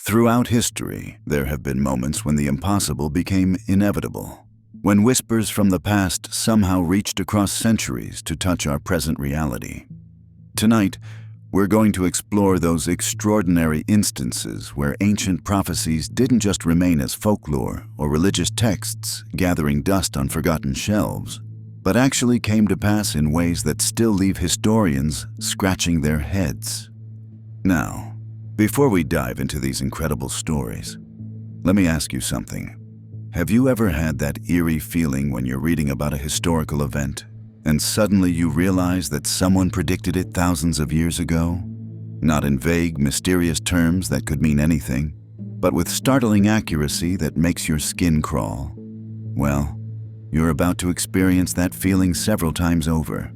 Throughout history, there have been moments when the impossible became inevitable, when whispers from the past somehow reached across centuries to touch our present reality. Tonight, we're going to explore those extraordinary instances where ancient prophecies didn't just remain as folklore or religious texts gathering dust on forgotten shelves, but actually came to pass in ways that still leave historians scratching their heads. Now, before we dive into these incredible stories, let me ask you something. Have you ever had that eerie feeling when you're reading about a historical event, and suddenly you realize that someone predicted it thousands of years ago? Not in vague, mysterious terms that could mean anything, but with startling accuracy that makes your skin crawl. Well, you're about to experience that feeling several times over.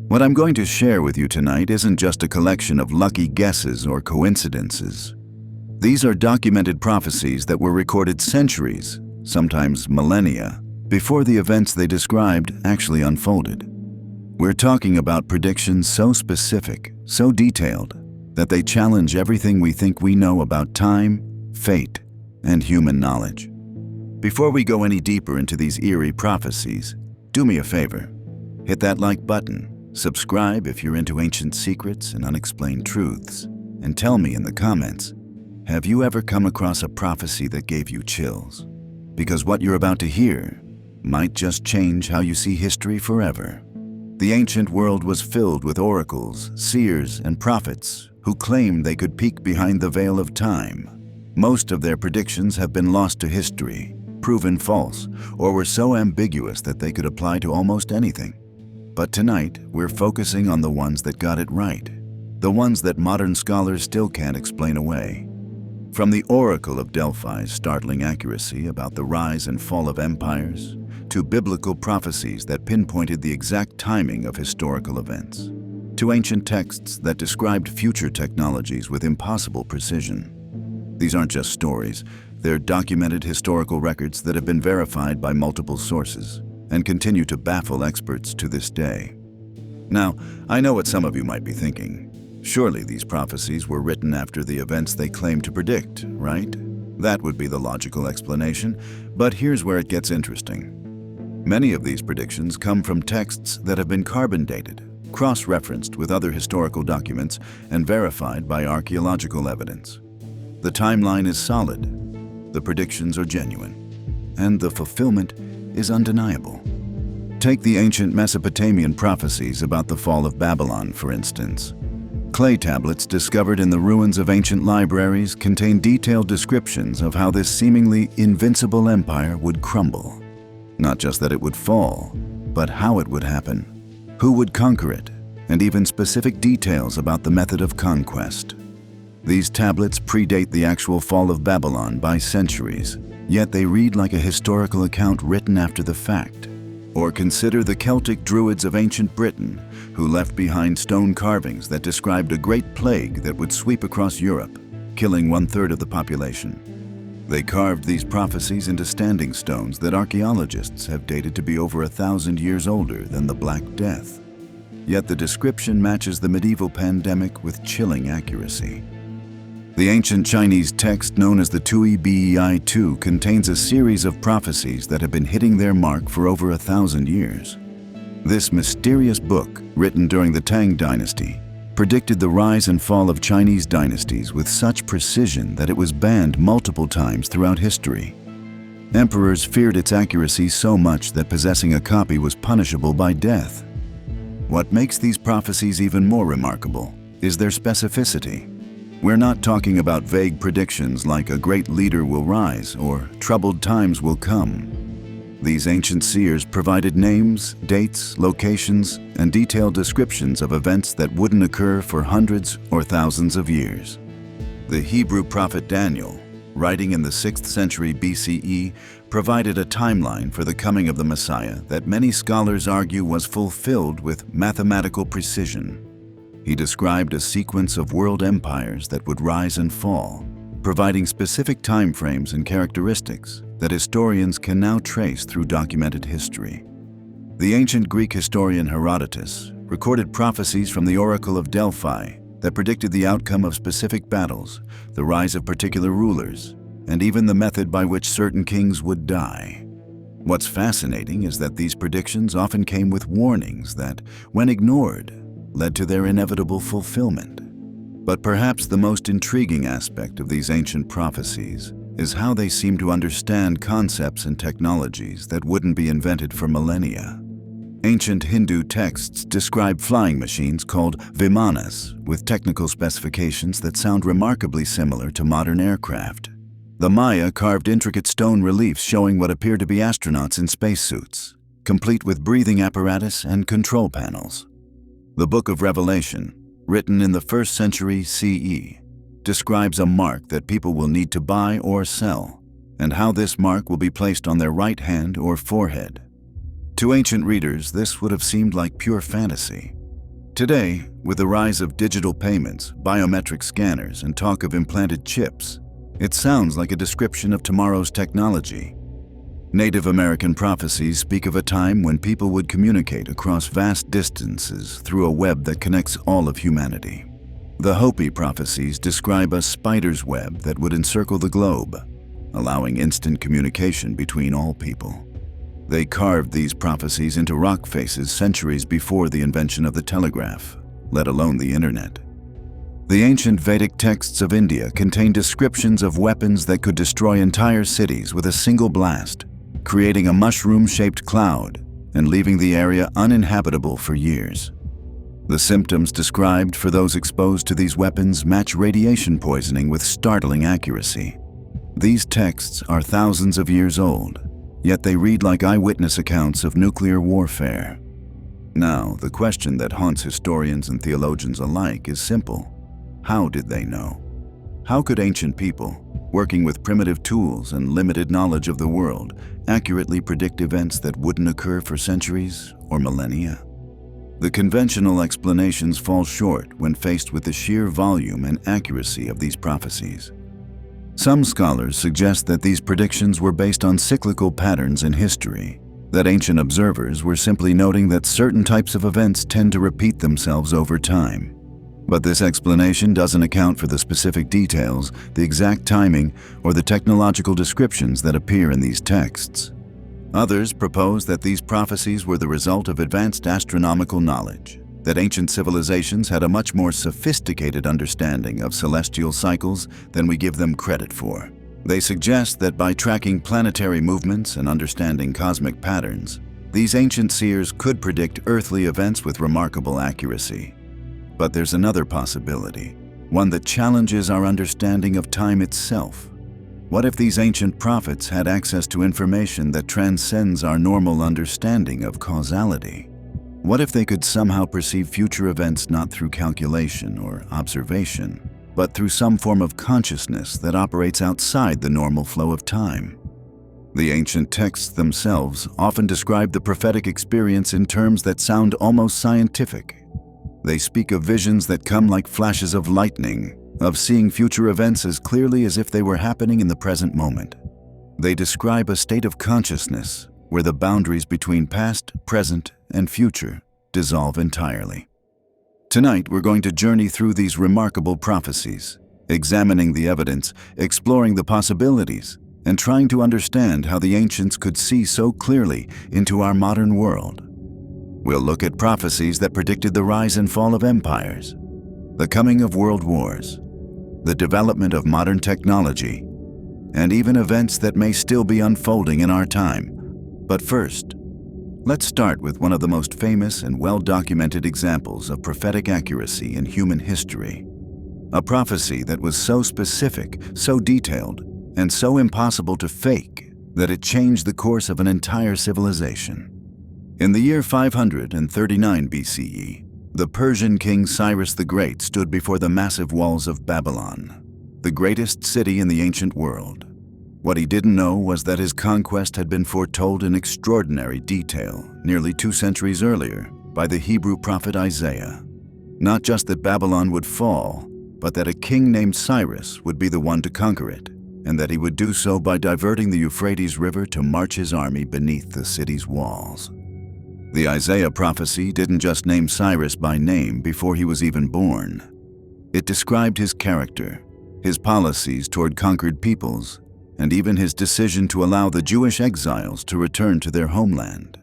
What I'm going to share with you tonight isn't just a collection of lucky guesses or coincidences. These are documented prophecies that were recorded centuries, sometimes millennia, before the events they described actually unfolded. We're talking about predictions so specific, so detailed, that they challenge everything we think we know about time, fate, and human knowledge. Before we go any deeper into these eerie prophecies, do me a favor. Hit that like button, subscribe if you're into ancient secrets and unexplained truths, and tell me in the comments, have you ever come across a prophecy that gave you chills? Because what you're about to hear might just change how you see history forever. The ancient world was filled with oracles, seers, and prophets who claimed they could peek behind the veil of time. Most of their predictions have been lost to history, proven false, or were so ambiguous that they could apply to almost anything. But tonight, we're focusing on the ones that got it right, the ones that modern scholars still can't explain away. From the Oracle of Delphi's startling accuracy about the rise and fall of empires, to biblical prophecies that pinpointed the exact timing of historical events, to ancient texts that described future technologies with impossible precision. These aren't just stories, they're documented historical records that have been verified by multiple sources and continue to baffle experts to this day. Now, I know what some of you might be thinking. Surely these prophecies were written after the events they claim to predict, right? That would be the logical explanation, but here's where it gets interesting. Many of these predictions come from texts that have been carbon dated, cross-referenced with other historical documents, and verified by archaeological evidence. The timeline is solid, the predictions are genuine, and the fulfillment is undeniable. Take the ancient Mesopotamian prophecies about the fall of Babylon, for instance. Clay tablets discovered in the ruins of ancient libraries contain detailed descriptions of how this seemingly invincible empire would crumble. Not just that it would fall, but how it would happen, who would conquer it, and even specific details about the method of conquest. These tablets predate the actual fall of Babylon by centuries, yet they read like a historical account written after the fact. Or consider the Celtic Druids of ancient Britain, who left behind stone carvings that described a great plague that would sweep across Europe, killing 1/3 of the population. They carved these prophecies into standing stones that archaeologists have dated to be over 1,000 years older than the Black Death. Yet the description matches the medieval pandemic with chilling accuracy. The ancient Chinese text known as the Tui Bei contains a series of prophecies that have been hitting their mark for over 1,000 years. This mysterious book, written during the Tang dynasty, predicted the rise and fall of Chinese dynasties with such precision that it was banned multiple times throughout history. Emperors feared its accuracy so much that possessing a copy was punishable by death. What makes these prophecies even more remarkable is their specificity. We're not talking about vague predictions like a great leader will rise or troubled times will come. These ancient seers provided names, dates, locations, and detailed descriptions of events that wouldn't occur for hundreds or thousands of years. The Hebrew prophet Daniel, writing in the 6th century BCE, provided a timeline for the coming of the Messiah that many scholars argue was fulfilled with mathematical precision. He described a sequence of world empires that would rise and fall, providing specific timeframes and characteristics that historians can now trace through documented history. The ancient Greek historian Herodotus recorded prophecies from the Oracle of Delphi that predicted the outcome of specific battles, the rise of particular rulers, and even the method by which certain kings would die. What's fascinating is that these predictions often came with warnings that, when ignored, led to their inevitable fulfillment. But perhaps the most intriguing aspect of these ancient prophecies is how they seem to understand concepts and technologies that wouldn't be invented for millennia. Ancient Hindu texts describe flying machines called vimanas with technical specifications that sound remarkably similar to modern aircraft. The Maya carved intricate stone reliefs showing what appear to be astronauts in spacesuits, complete with breathing apparatus and control panels. The Book of Revelation, written in the 1st century CE, describes a mark that people will need to buy or sell, and how this mark will be placed on their right hand or forehead. To ancient readers, this would have seemed like pure fantasy. Today, with the rise of digital payments, biometric scanners, and talk of implanted chips, it sounds like a description of tomorrow's technology. Native American prophecies speak of a time when people would communicate across vast distances through a web that connects all of humanity. The Hopi prophecies describe a spider's web that would encircle the globe, allowing instant communication between all people. They carved these prophecies into rock faces centuries before the invention of the telegraph, let alone the internet. The ancient Vedic texts of India contain descriptions of weapons that could destroy entire cities with a single blast, creating a mushroom-shaped cloud and leaving the area uninhabitable for years. The symptoms described for those exposed to these weapons match radiation poisoning with startling accuracy. These texts are thousands of years old, yet they read like eyewitness accounts of nuclear warfare. Now, the question that haunts historians and theologians alike is simple. How did they know? How could ancient people, working with primitive tools and limited knowledge of the world, accurately predict events that wouldn't occur for centuries or millennia? The conventional explanations fall short when faced with the sheer volume and accuracy of these prophecies. Some scholars suggest that these predictions were based on cyclical patterns in history, that ancient observers were simply noting that certain types of events tend to repeat themselves over time. But this explanation doesn't account for the specific details, the exact timing, or the technological descriptions that appear in these texts. Others propose that these prophecies were the result of advanced astronomical knowledge, that ancient civilizations had a much more sophisticated understanding of celestial cycles than we give them credit for. They suggest that by tracking planetary movements and understanding cosmic patterns, these ancient seers could predict earthly events with remarkable accuracy. But there's another possibility, one that challenges our understanding of time itself. What if these ancient prophets had access to information that transcends our normal understanding of causality? What if they could somehow perceive future events not through calculation or observation, but through some form of consciousness that operates outside the normal flow of time? The ancient texts themselves often describe the prophetic experience in terms that sound almost scientific. They speak of visions that come like flashes of lightning, of seeing future events as clearly as if they were happening in the present moment. They describe a state of consciousness where the boundaries between past, present, and future dissolve entirely. Tonight, we're going to journey through these remarkable prophecies, examining the evidence, exploring the possibilities, and trying to understand how the ancients could see so clearly into our modern world. We'll look at prophecies that predicted the rise and fall of empires, the coming of world wars, the development of modern technology, and even events that may still be unfolding in our time. But first, let's start with one of the most famous and well-documented examples of prophetic accuracy in human history. A prophecy that was so specific, so detailed, and so impossible to fake that it changed the course of an entire civilization. In the year 539 BCE, the Persian king Cyrus the Great stood before the massive walls of Babylon, the greatest city in the ancient world. What he didn't know was that his conquest had been foretold in extraordinary detail nearly 2 centuries earlier by the Hebrew prophet Isaiah. Not just that Babylon would fall, but that a king named Cyrus would be the one to conquer it, and that he would do so by diverting the Euphrates River to march his army beneath the city's walls. The Isaiah prophecy didn't just name Cyrus by name before he was even born. It described his character, his policies toward conquered peoples, and even his decision to allow the Jewish exiles to return to their homeland.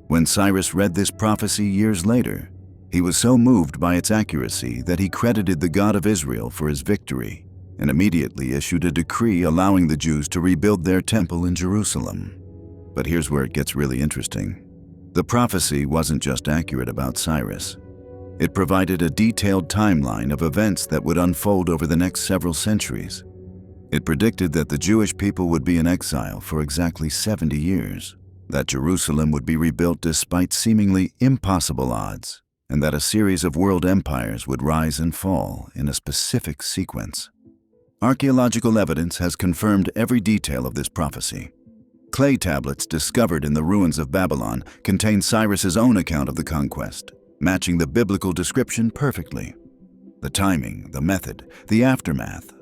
When Cyrus read this prophecy years later, he was so moved by its accuracy that he credited the God of Israel for his victory and immediately issued a decree allowing the Jews to rebuild their temple in Jerusalem. But here's where it gets really interesting. The prophecy wasn't just accurate about Cyrus. It provided a detailed timeline of events that would unfold over the next several centuries. It predicted that the Jewish people would be in exile for exactly 70 years, that Jerusalem would be rebuilt despite seemingly impossible odds, and that a series of world empires would rise and fall in a specific sequence. Archaeological evidence has confirmed every detail of this prophecy. Clay tablets discovered in the ruins of Babylon contain Cyrus's own account of the conquest, matching the biblical description perfectly. The timing, the method, the aftermath,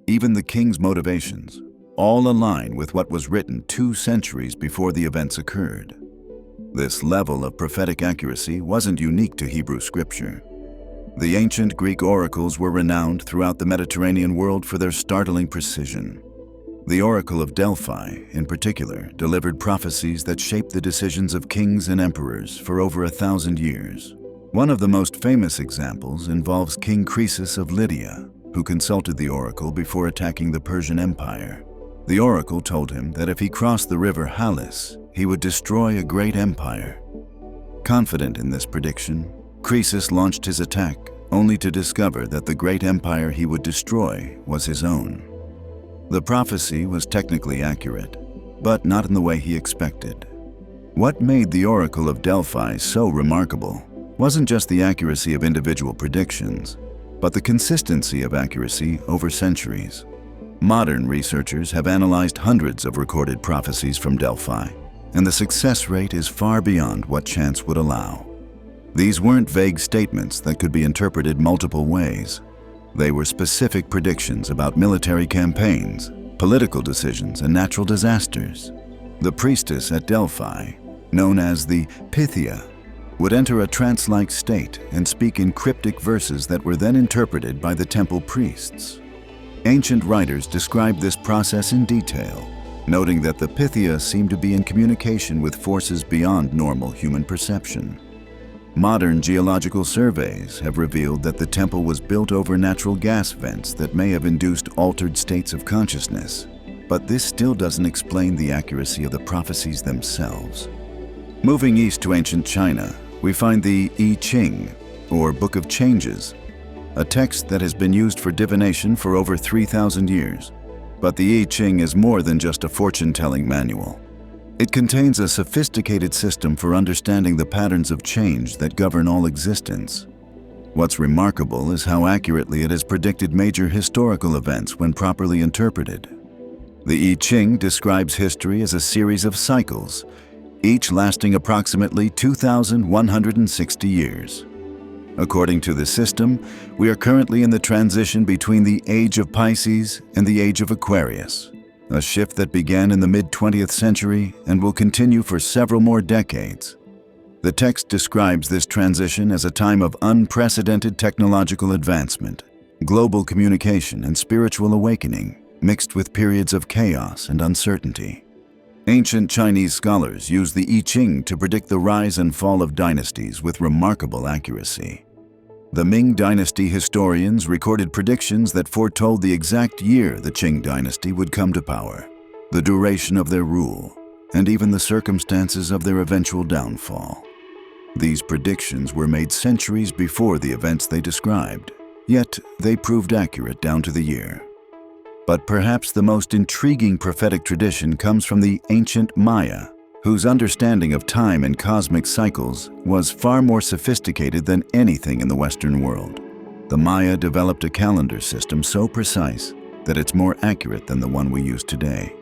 even the king's motivations, all align with what was written 2 centuries before the events occurred. This level of prophetic accuracy wasn't unique to Hebrew scripture. The ancient Greek oracles were renowned throughout the Mediterranean world for their startling precision. The Oracle of Delphi, in particular, delivered prophecies that shaped the decisions of kings and emperors for over 1,000 years. One of the most famous examples involves King Croesus of Lydia, who consulted the oracle before attacking the Persian Empire. The oracle told him that if he crossed the river Halys, he would destroy a great empire. Confident in this prediction, Croesus launched his attack, only to discover that the great empire he would destroy was his own. The prophecy was technically accurate, but not in the way he expected. What made the Oracle of Delphi so remarkable wasn't just the accuracy of individual predictions, but the consistency of accuracy over centuries. Modern researchers have analyzed hundreds of recorded prophecies from Delphi, and the success rate is far beyond what chance would allow. These weren't vague statements that could be interpreted multiple ways. They were specific predictions about military campaigns, political decisions, and natural disasters. The priestess at Delphi, known as the Pythia, would enter a trance-like state and speak in cryptic verses that were then interpreted by the temple priests. Ancient writers described this process in detail, noting that the Pythia seemed to be in communication with forces beyond normal human perception. Modern geological surveys have revealed that the temple was built over natural gas vents that may have induced altered states of consciousness, but this still doesn't explain the accuracy of the prophecies themselves. Moving east to ancient China, we find the I Ching, or Book of Changes, a text that has been used for divination for over 3,000 years. But the I Ching is more than just a fortune-telling manual. It contains a sophisticated system for understanding the patterns of change that govern all existence. What's remarkable is how accurately it has predicted major historical events when properly interpreted. The I Ching describes history as a series of cycles, each lasting approximately 2,160 years. According to the system, we are currently in the transition between the Age of Pisces and the Age of Aquarius, a shift that began in the mid-20th century and will continue for several more decades. The text describes this transition as a time of unprecedented technological advancement, global communication, and spiritual awakening, mixed with periods of chaos and uncertainty. Ancient Chinese scholars used the I Ching to predict the rise and fall of dynasties with remarkable accuracy. The Ming Dynasty historians recorded predictions that foretold the exact year the Qing dynasty would come to power, the duration of their rule, and even the circumstances of their eventual downfall. These predictions were made centuries before the events they described, yet they proved accurate down to the year. But perhaps the most intriguing prophetic tradition comes from the ancient Maya, whose understanding of time and cosmic cycles was far more sophisticated than anything in the Western world. The Maya developed a calendar system so precise that it's more accurate than the one we use today.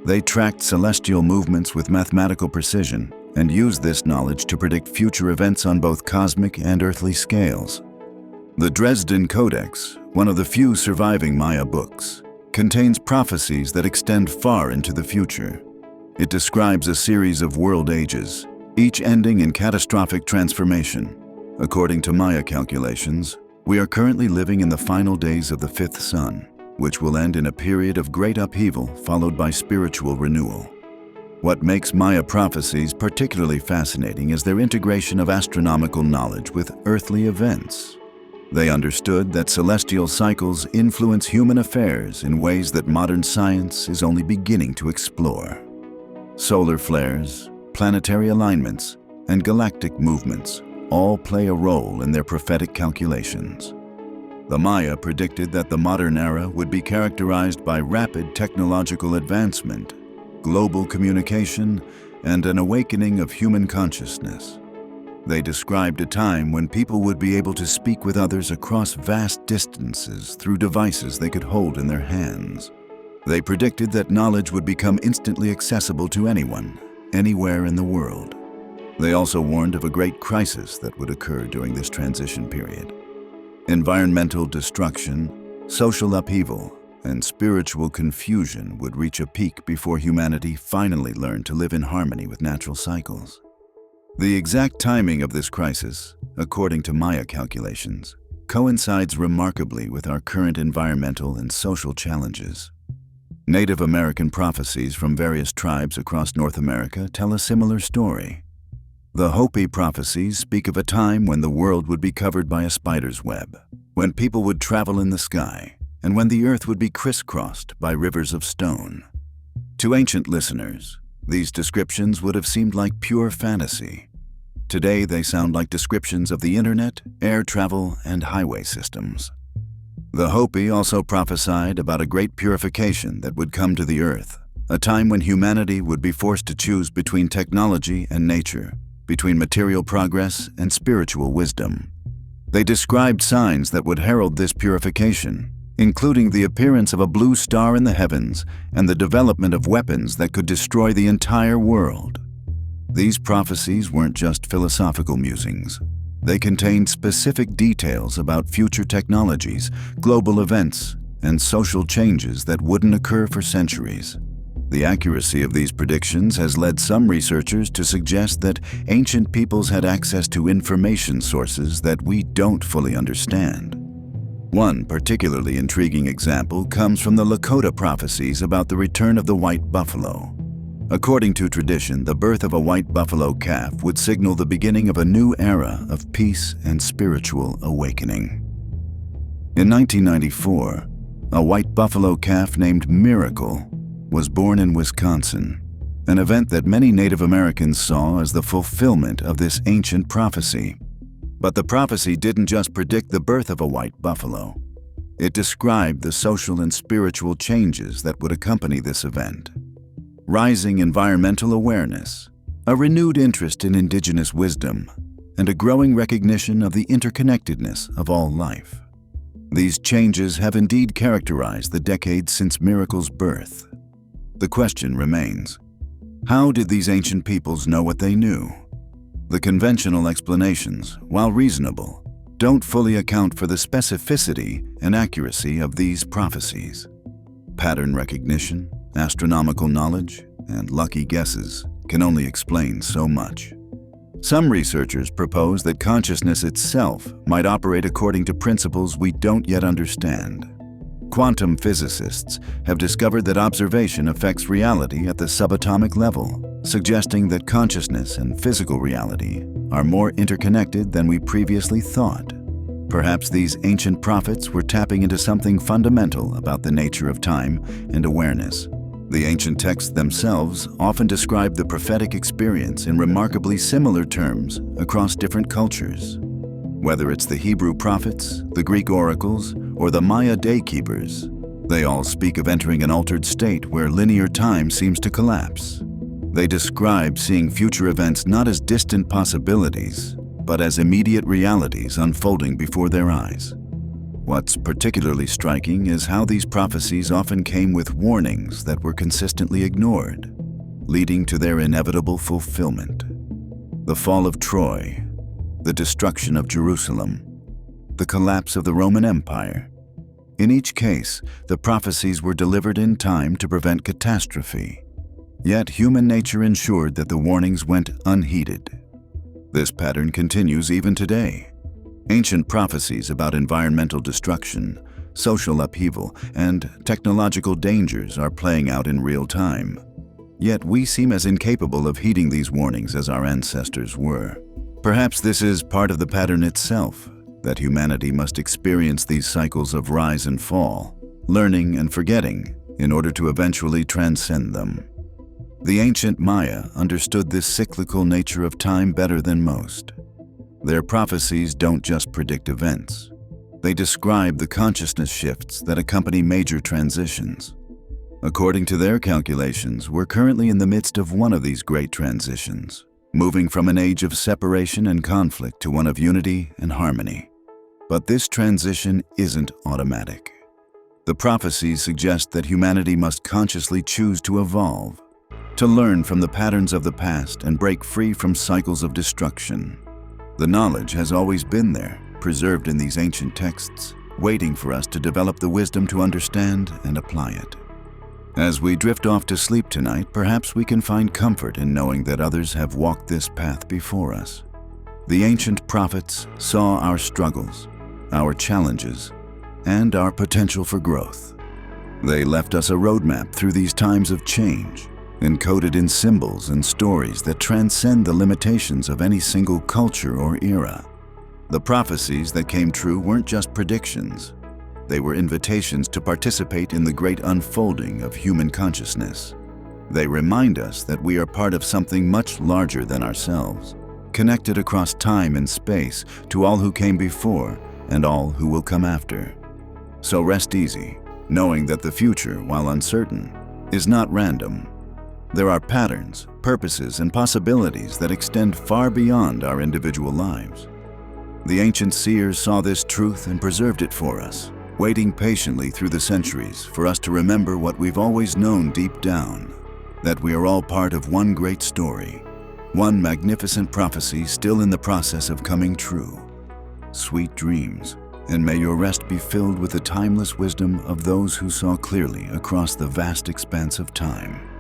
They tracked celestial movements with mathematical precision and used this knowledge to predict future events on both cosmic and earthly scales. The Dresden Codex, one of the few surviving Maya books, contains prophecies that extend far into the future. It describes a series of world ages, each ending in catastrophic transformation. According to Maya calculations, We are currently living in the final days of the fifth sun, which will end in a period of great upheaval followed by spiritual renewal. What makes Maya prophecies particularly fascinating is their integration of astronomical knowledge with earthly events. They understood that celestial cycles influence human affairs in ways that modern science is only beginning to explore. Solar flares, planetary alignments, and galactic movements all play a role in their prophetic calculations. The Maya predicted that the modern era would be characterized by rapid technological advancement, global communication, and an awakening of human consciousness. They described a time when people would be able to speak with others across vast distances through devices they could hold in their hands. They predicted that knowledge would become instantly accessible to anyone, anywhere in the world. They also warned of a great crisis that would occur during this transition period. Environmental destruction, social upheaval, and spiritual confusion would reach a peak before humanity finally learned to live in harmony with natural cycles. The exact timing of this crisis, according to Maya calculations, coincides remarkably with our current environmental and social challenges. Native American prophecies from various tribes across North America tell a similar story. The Hopi prophecies speak of a time when the world would be covered by a spider's web, when people would travel in the sky, and when the earth would be crisscrossed by rivers of stone. To ancient listeners, these descriptions would have seemed like pure fantasy. Today, they sound like descriptions of the internet, air travel, and highway systems. The Hopi also prophesied about a great purification that would come to the earth, a time when humanity would be forced to choose between technology and nature, between material progress and spiritual wisdom. They described signs that would herald this purification, including the appearance of a blue star in the heavens and the development of weapons that could destroy the entire world. These prophecies weren't just philosophical musings. They contained specific details about future technologies, global events, and social changes that wouldn't occur for centuries. The accuracy of these predictions has led some researchers to suggest that ancient peoples had access to information sources that we don't fully understand. One particularly intriguing example comes from the Lakota prophecies about the return of the white buffalo. According to tradition, the birth of a white buffalo calf would signal the beginning of a new era of peace and spiritual awakening. In 1994, a white buffalo calf named Miracle was born in Wisconsin, an event that many Native Americans saw as the fulfillment of this ancient prophecy. But the prophecy didn't just predict the birth of a white buffalo. It described the social and spiritual changes that would accompany this event. Rising environmental awareness, a renewed interest in indigenous wisdom, and a growing recognition of the interconnectedness of all life. These changes have indeed characterized the decades since Miracle's birth. The question remains, how did these ancient peoples know what they knew? The conventional explanations, while reasonable, don't fully account for the specificity and accuracy of these prophecies. Pattern recognition, astronomical knowledge, and lucky guesses can only explain so much. Some researchers propose that consciousness itself might operate according to principles we don't yet understand. Quantum physicists have discovered that observation affects reality at the subatomic level, suggesting that consciousness and physical reality are more interconnected than we previously thought. Perhaps these ancient prophets were tapping into something fundamental about the nature of time and awareness. The ancient texts themselves often describe the prophetic experience in remarkably similar terms across different cultures. Whether it's the Hebrew prophets, the Greek oracles, or the Maya daykeepers, they all speak of entering an altered state where linear time seems to collapse. They describe seeing future events not as distant possibilities, but as immediate realities unfolding before their eyes. What's particularly striking is how these prophecies often came with warnings that were consistently ignored, leading to their inevitable fulfillment. The fall of Troy, the destruction of Jerusalem, the collapse of the Roman Empire. In each case, the prophecies were delivered in time to prevent catastrophe. Yet human nature ensured that the warnings went unheeded. This pattern continues even today. Ancient prophecies about environmental destruction, social upheaval, and technological dangers are playing out in real time. Yet we seem as incapable of heeding these warnings as our ancestors were. Perhaps this is part of the pattern itself, that humanity must experience these cycles of rise and fall, learning and forgetting, in order to eventually transcend them. The ancient Maya understood this cyclical nature of time better than most. Their prophecies don't just predict events. They describe the consciousness shifts that accompany major transitions. According to their calculations, we're currently in the midst of one of these great transitions, moving from an age of separation and conflict to one of unity and harmony. But this transition isn't automatic. The prophecies suggest that humanity must consciously choose to evolve, to learn from the patterns of the past and break free from cycles of destruction. The knowledge has always been there, preserved in these ancient texts, waiting for us to develop the wisdom to understand and apply it. As we drift off to sleep tonight, perhaps we can find comfort in knowing that others have walked this path before us. The ancient prophets saw our struggles, our challenges, and our potential for growth. They left us a roadmap through these times of change, encoded in symbols and stories that transcend the limitations of any single culture or era. The prophecies that came true weren't just predictions. They were invitations to participate in the great unfolding of human consciousness. They remind us that we are part of something much larger than ourselves, connected across time and space to all who came before and all who will come after. So rest easy, knowing that the future, while uncertain, is not random. There are patterns, purposes, and possibilities that extend far beyond our individual lives. The ancient seers saw this truth and preserved it for us, waiting patiently through the centuries for us to remember what we've always known deep down, that we are all part of one great story, one magnificent prophecy still in the process of coming true. Sweet dreams, and may your rest be filled with the timeless wisdom of those who saw clearly across the vast expanse of time.